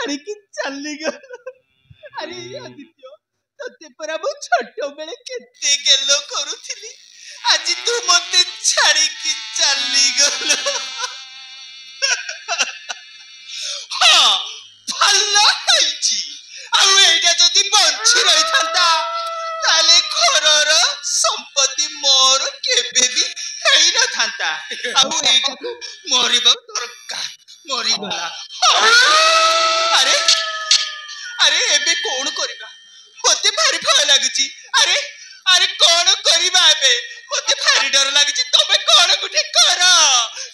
छाड़ी की चली गल। अरे आदित्य तते परा मु छोट बेले केते गेलो करूथिली आज तू मते छाड़ी की चली गल। हाँ भल्ला हैची आउ एटा जदी बंची रही थांता ताले घरर संपत्ति मोर केबे भी हेई न थांता आउ एटा मरिबा दरकार मरि गला। अरे अरे एबे कोन करिबा मते भारी भय लागुची। अरे अरे कोन करिबा एबे मते भारी डर लागुची। तबे कोन गुटे कर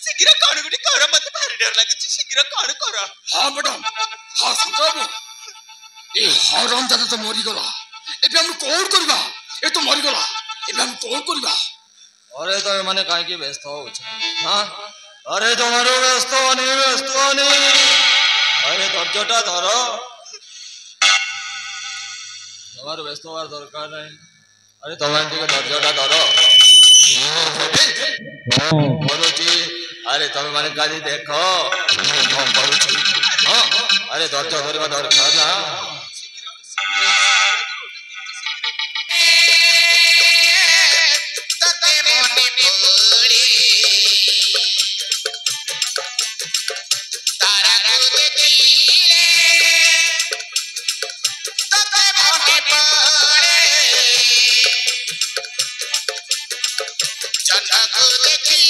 शीघ्र कोन गुटे कर मते भारी डर लागुची शीघ्र कोन कर। हां मैडम हां सुनबो ए हराम दादा तो मरि गला एबे हम कोन करबा ए तो मरि गला एबे हम कोन करबा। अरे तो माने काहे की व्यस्त हो हां अरे तुम्हारे व्यस्त होनी अरे धैर्यटा धरो तुम्हारे व्यस्त होवार दरकार नहीं। अरे तुम्हें टिके धैर्यटा धरो करुची। अरे तुम माने काली देखो करुची हां अरे धैर्य धरवा दरकार ना। जनक देखी